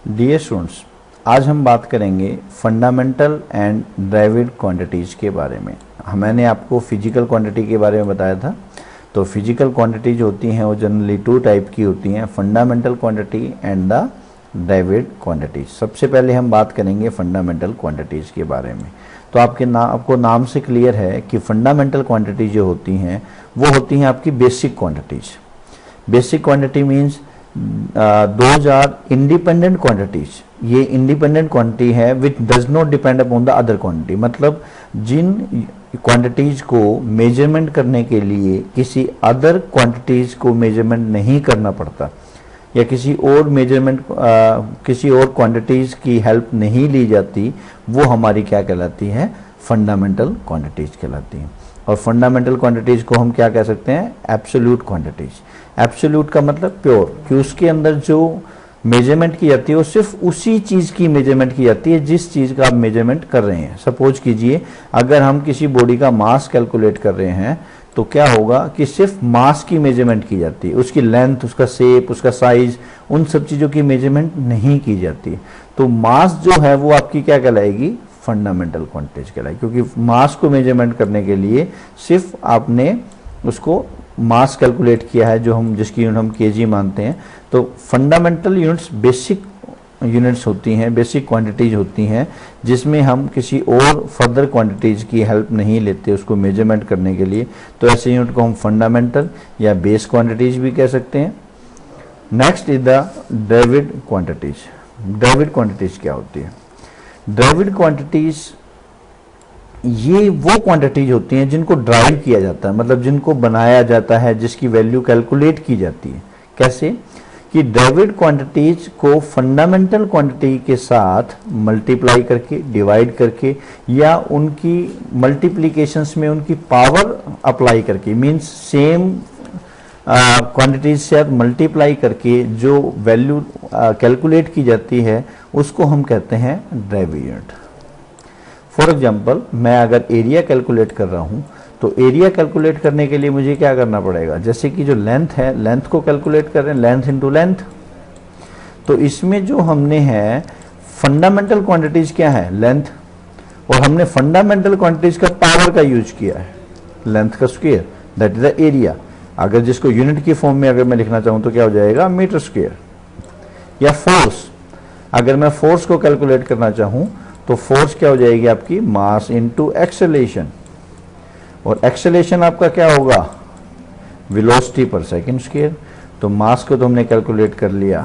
Dear students, आज हम बात करेंगे फंडामेंटल एंड ड्राइव्ड क्वांटिटीज़ के बारे में। मैंने आपको फिजिकल क्वांटिटी के बारे में बताया था। तो फिजिकल क्वांटिटी जो होती हैं वो जनरली टू टाइप की होती हैं, fundamental quantity and the derived quantities. सबसे पहले हम बात करेंगे फंडामेंटल क्वांटिटीज़ के बारे में। तो आपको नाम से क्लियर है कि फंडामेंटल क्वांटिटी जो होती हैं वो होती हैं आपकी basic quantities. Basic quantity means those are independent quantities. ये इंडिपेंडेंट क्वांटिटी है which does not depend upon the other quantity. मतलब जिन क्वांटिटीज को मेजरमेंट करने के लिए किसी अदर क्वांटिटीज को मेजरमेंट नहीं करना पड़ता या किसी और क्वांटिटीज की हेल्प नहीं ली जाती, वो हमारी क्या कहलाती है? फंडामेंटल क्वांटिटीज कहलाती हैं। और फंडामेंटल क्वांटिटीज को हम क्या कह सकते हैं? Absolute quantities. एब्सोल्यूट का मतलब प्योर, कि उसके अंदर जो मेजरमेंट की जाती है वो सिर्फ उसी चीज़ की मेजरमेंट की जाती है जिस चीज़ का आप मेजरमेंट कर रहे हैं। सपोज कीजिए अगर हम किसी बॉडी का मास कैलकुलेट कर रहे हैं तो क्या होगा कि सिर्फ मास की मेजरमेंट की जाती है, उसकी लेंथ, उसका शेप, उसका साइज, उन सब चीज़ों की मेजरमेंट नहीं की जाती। तो मास जो है वो आपकी क्या कहलाएगी? फंडामेंटल क्वांटिटीज कहलाएगी, क्योंकि मास को मेजरमेंट करने के लिए सिर्फ आपने उसको मास कैलकुलेट किया है, जिसकी यूनिट हम केजी मानते हैं। तो फंडामेंटल यूनिट्स बेसिक यूनिट्स होती हैं, बेसिक क्वांटिटीज होती हैं, जिसमें हम किसी और फर्दर क्वांटिटीज की हेल्प नहीं लेते उसको मेजरमेंट करने के लिए। तो ऐसे यूनिट को हम फंडामेंटल या बेस क्वांटिटीज भी कह सकते हैं। Next is the derived quantities. Derived quantities क्या होती है? ड्राइव्ड क्वांटिटीज ये वो क्वांटिटीज होती हैं जिनको ड्राइव किया जाता है, मतलब जिनको बनाया जाता है, जिसकी वैल्यू कैलकुलेट की जाती है। कैसे? कि ड्राइव्ड क्वांटिटीज को फंडामेंटल क्वांटिटी के साथ मल्टीप्लाई करके, डिवाइड करके, या उनकी मल्टीप्लिकेशंस में उनकी पावर अप्लाई करके, मींस सेम क्वांटिटीज से मल्टीप्लाई करके जो वैल्यू कैलकुलेट की जाती है उसको हम कहते हैं ड्राइव्ड यूनिट। फॉर एग्जाम्पल, मैं अगर एरिया कैलकुलेट कर रहा हूँ तो एरिया कैलकुलेट करने के लिए मुझे क्या करना पड़ेगा? जैसे कि जो लेंथ है, लेंथ को कैलकुलेट कर रहे हैं, लेंथ इनटू लेंथ। तो इसमें जो हमने है फंडामेंटल क्वांटिटीज क्या है? लेंथ। और हमने फंडामेंटल क्वांटिटीज का पावर का यूज किया है, लेंथ का square, that is the area. अगर जिसको यूनिट की फॉर्म में अगर मैं लिखना चाहूँ तो क्या हो जाएगा? Metre square. या फोर्स, अगर मैं फोर्स को कैलकुलेट करना चाहूँ तो फोर्स क्या हो जाएगी आपकी? Mass into acceleration. और एक्सेलेरेशन आपका क्या होगा? वेलोसिटी पर सेकंड स्क्वायर। तो मास को तो हमने कैलकुलेट कर लिया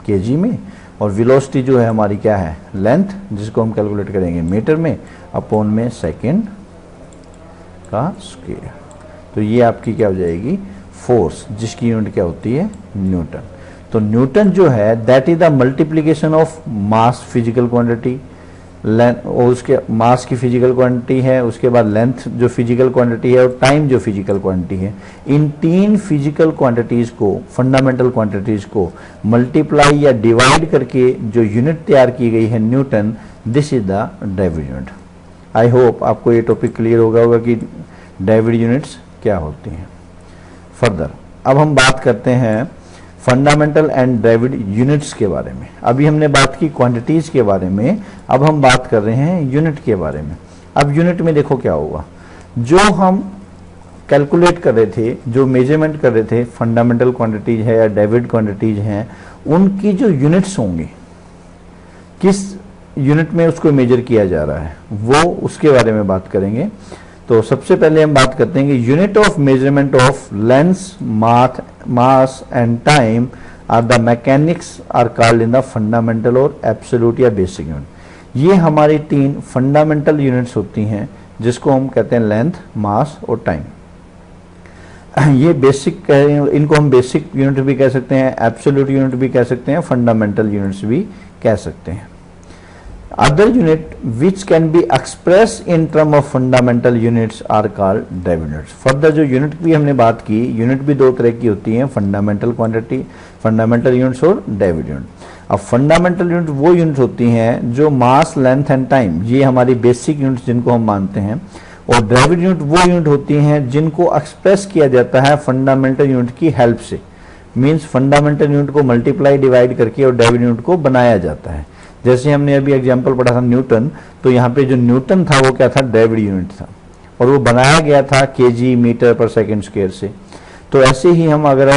केजी में, और वेलोसिटी जो है हमारी क्या है? लेंथ, जिसको हम कैलकुलेट करेंगे मीटर में, अपॉन में सेकंड का स्क्वायर। तो ये आपकी क्या हो जाएगी? फोर्स, जिसकी यूनिट क्या होती है? न्यूटन। तो न्यूटन जो है that is the multiplication of mass physical quantity, और उसके मास की फिजिकल क्वांटिटी है, उसके बाद लेंथ जो फिजिकल क्वांटिटी है, और टाइम जो फिजिकल क्वांटिटी है। इन तीन फिजिकल क्वांटिटीज को, फंडामेंटल क्वांटिटीज को मल्टीप्लाई या डिवाइड करके जो यूनिट तैयार की गई है Newton, this is the derived unit. I hope आपको ये टॉपिक क्लियर होगा कि ड्राइव्ड यूनिट्स क्या होती हैं। फर्दर अब हम बात करते हैं फंडामेंटल एंड ड्राइव्ड यूनिट्स के बारे में। अभी हमने बात की क्वांटिटीज के बारे में, अब हम बात कर रहे हैं यूनिट के बारे में। अब यूनिट में देखो क्या होगा, जो हम कैलकुलेट कर रहे थे, जो मेजरमेंट कर रहे थे, फंडामेंटल क्वांटिटीज है या ड्राइव्ड क्वांटिटीज हैं, उनकी जो यूनिट्स होंगे, किस यूनिट में उसको मेजर किया जा रहा है, वो उसके बारे में बात करेंगे। तो सबसे पहले हम बात करते हैं कि unit of measurement of length, mass and time are the mechanics are called in the fundamental और एब्सोल्यूट या बेसिक यूनिट। ये हमारी तीन फंडामेंटल यूनिट्स होती हैं जिसको हम कहते हैं लेंथ, मास और टाइम। ये बेसिक, इनको हम बेसिक यूनिट भी कह सकते हैं, एब्सोल्यूट यूनिट भी कह सकते हैं, फंडामेंटल यूनिट्स भी कह सकते हैं। Other unit which can be expressed in term of fundamental units are called derived units। Further जो यूनिट की हमने बात की, यूनिट भी दो तरह की होती हैं, फंडामेंटल क्वांटिटी, फंडामेंटल यूनिट्स और ड्राइव्ड यूनिट। अब फंडामेंटल यूनिट वो यूनिट होती हैं जो मास, लेंथ एंड टाइम, ये हमारी बेसिक यूनिट्स जिनको हम मानते हैं, और ड्राइव्ड यूनिट वो यूनिट होती हैं जिनको एक्सप्रेस किया जाता है फंडामेंटल यूनिट की हेल्प से। मीन्स फंडामेंटल यूनिट को मल्टीप्लाई डिवाइड करके और डेविड यूनिट को बनाया जाता है। जैसे हमने अभी एग्जांपल पढ़ा था न्यूटन, तो यहाँ पे जो न्यूटन था वो क्या था, डेविड यूनिट था, और वो बनाया गया था केजी मीटर पर सेकंड स्क्वायर से। तो ऐसे ही हम अगर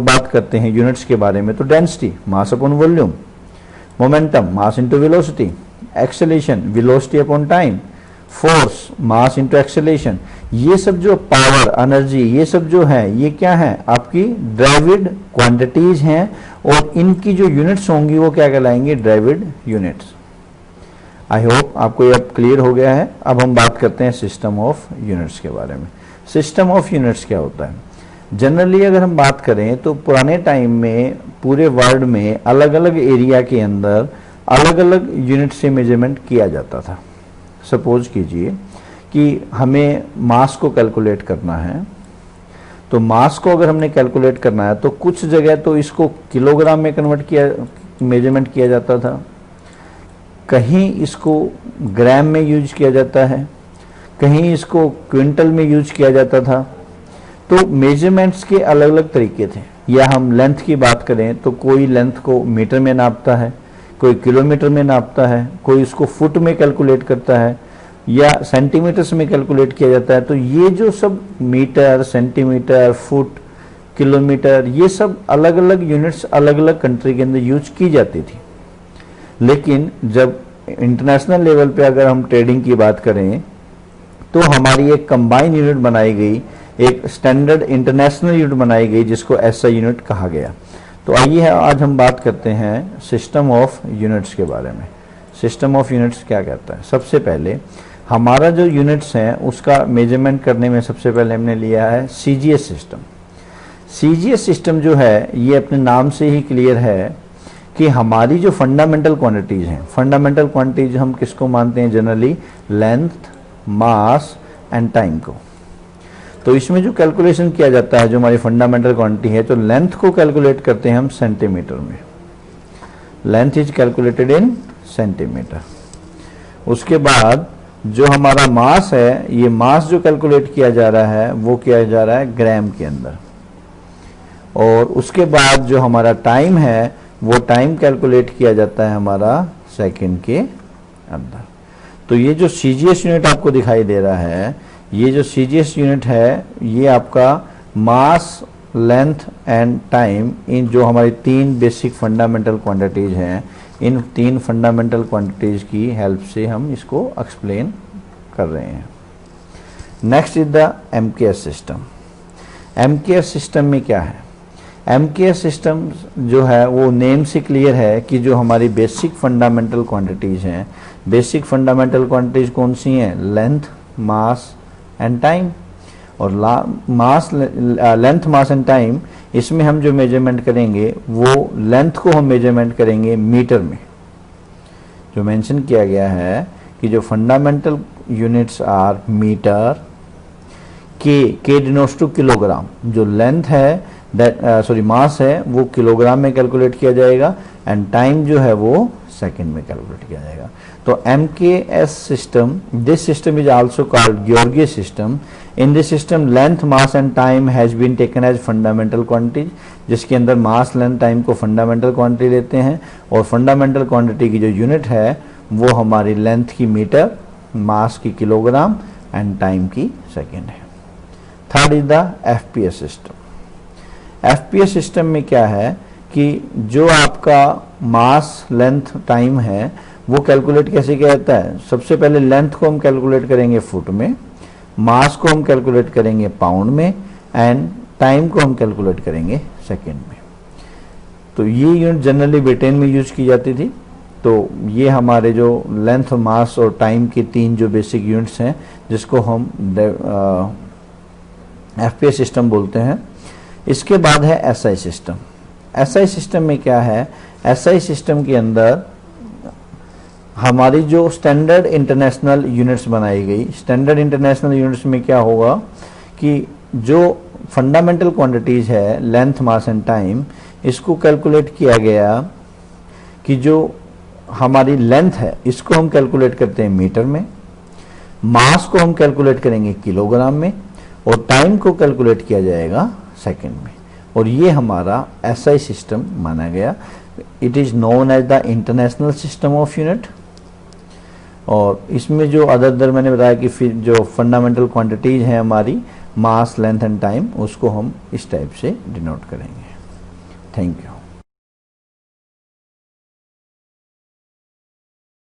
बात करते हैं यूनिट्स के बारे में, तो density mass upon volume, momentum mass into velocity, acceleration velocity upon time, force mass into acceleration, ये सब जो पावर एनर्जी ये सब जो है ये क्या है, आपकी ड्राइविड क्वांटिटीज हैं, और इनकी जो यूनिट्स होंगी वो क्या कहलाएंगी, ड्राइविड यूनिट्स। आई होप आपको ये अब क्लियर हो गया है। अब हम बात करते हैं सिस्टम ऑफ यूनिट्स के बारे में। सिस्टम ऑफ यूनिट्स क्या होता है? जनरली अगर हम बात करें तो पुराने टाइम में पूरे वर्ल्ड में अलग अलग एरिया के अंदर अलग अलग यूनिट से मेजरमेंट किया जाता था। सपोज कीजिए कि हमें मास को कैलकुलेट करना है, तो मास को अगर हमने कैलकुलेट करना है तो कुछ जगह तो इसको किलोग्राम में कन्वर्ट किया, मेजरमेंट किया जाता था, कहीं इसको ग्राम में यूज किया जाता है, कहीं इसको क्विंटल में यूज किया जाता था। तो मेजरमेंट्स के अलग अलग तरीके थे। या हम लेंथ की बात करें तो कोई लेंथ को मीटर में नापता है, कोई किलोमीटर में नापता है, कोई इसको फुट में कैलकुलेट करता है, या सेंटीमीटर्स में कैलकुलेट किया जाता है। तो ये जो सब मीटर, सेंटीमीटर, फुट, किलोमीटर, ये सब अलग अलग यूनिट्स अलग अलग कंट्री के अंदर यूज की जाती थी। लेकिन जब इंटरनेशनल लेवल पे अगर हम ट्रेडिंग की बात करें तो हमारी एक कंबाइन यूनिट बनाई गई, एक स्टैंडर्ड इंटरनेशनल यूनिट बनाई गई जिसको एसआई यूनिट कहा गया। तो आइए आज हम बात करते हैं सिस्टम ऑफ यूनिट्स के बारे में। सिस्टम ऑफ यूनिट्स क्या कहता है? सबसे पहले हमारा जो यूनिट्स हैं उसका मेजरमेंट करने में सबसे पहले हमने लिया है सीजीएस सिस्टम। सीजीएस सिस्टम जो है ये अपने नाम से ही क्लियर है कि हमारी जो फंडामेंटल क्वांटिटीज हैं, फंडामेंटल क्वांटिटीज हम किसको मानते हैं generally? Length, mass and time को। तो इसमें जो कैलकुलेशन किया जाता है जो हमारी फंडामेंटल क्वांटिटी है, तो लेंथ को कैलकुलेट करते हैं हम सेंटीमीटर में। Length is calculated in centimetre. उसके बाद जो हमारा मास है, ये मास जो कैलकुलेट किया जा रहा है वो किया जा रहा है ग्राम के अंदर। और उसके बाद जो हमारा टाइम है वो टाइम कैलकुलेट किया जाता है हमारा सेकंड के अंदर। तो ये जो सीजीएस यूनिट आपको दिखाई दे रहा है, ये जो सीजीएस यूनिट है ये आपका मास, लेंथ एंड टाइम, इन जो हमारी तीन बेसिक फंडामेंटल क्वांटिटीज हैं, इन तीन फंडामेंटल क्वांटिटीज की हेल्प से हम इसको एक्सप्लेन कर रहे हैं। Next is the MKS system. MKS system में क्या है? एमकेएस सिस्टम जो है वो नेम से क्लियर है कि जो हमारी बेसिक फंडामेंटल क्वांटिटीज हैं, बेसिक फंडामेंटल क्वांटिटीज कौन सी हैं? Length, mass and time. और लेंथ, मास एंड टाइम, इसमें हम जो मेजरमेंट करेंगे वो लेंथ को हम मेजरमेंट करेंगे मीटर में। जो मेंशन किया गया है कि जो फंडामेंटल यूनिट्स आर मीटर, के डिनोट्स टू किलोग्राम। जो लेंथ है मास है वो किलोग्राम में कैलकुलेट किया जाएगा, एंड टाइम जो है वो सेकंड में कैलकुलेट किया जाएगा। तो MKS system, this system is also called George system. In this system, length, mass and time has been taken as fundamental quantities, जिसके अंदर मास, लेंथ, टाइम को फंडामेंटल क्वांटिटी लेते हैं, और फंडामेंटल क्वांटिटी की जो यूनिट है वो हमारी लेंथ की मीटर, मास की किलोग्राम एंड टाइम की सेकेंड है। Third is the FPS system. FPS system में क्या है कि जो आपका मास, लेंथ, टाइम है वो कैलकुलेट कैसे किया जाता है? सबसे पहले लेंथ को हम कैलकुलेट करेंगे फुट में, मास को हम कैलकुलेट करेंगे पाउंड में, एंड टाइम को हम कैलकुलेट करेंगे सेकेंड में। तो ये यूनिट जनरली ब्रिटेन में यूज की जाती थी। तो ये हमारे जो लेंथ, मास और टाइम के तीन जो बेसिक यूनिट्स हैं जिसको हम FPS सिस्टम बोलते हैं। इसके बाद है SI सिस्टम। SI सिस्टम में क्या है? SI सिस्टम के अंदर हमारी जो स्टैंडर्ड इंटरनेशनल यूनिट्स बनाई गई, स्टैंडर्ड इंटरनेशनल यूनिट्स में क्या होगा कि जो फंडामेंटल क्वांटिटीज है लेंथ, मास एंड टाइम, इसको कैलकुलेट किया गया कि जो हमारी लेंथ है इसको हम कैलकुलेट करते हैं मीटर में, मास को हम कैलकुलेट करेंगे किलोग्राम में, और टाइम को कैलकुलेट किया जाएगा सेकंड में। और ये हमारा SI सिस्टम माना गया। It is known as the international system of unit. और इसमें जो अदर मैंने बताया कि फिर जो फंडामेंटल क्वांटिटीज हैं हमारी मास, लेंथ एंड टाइम, उसको हम इस टाइप से डिनोट करेंगे। Thank you.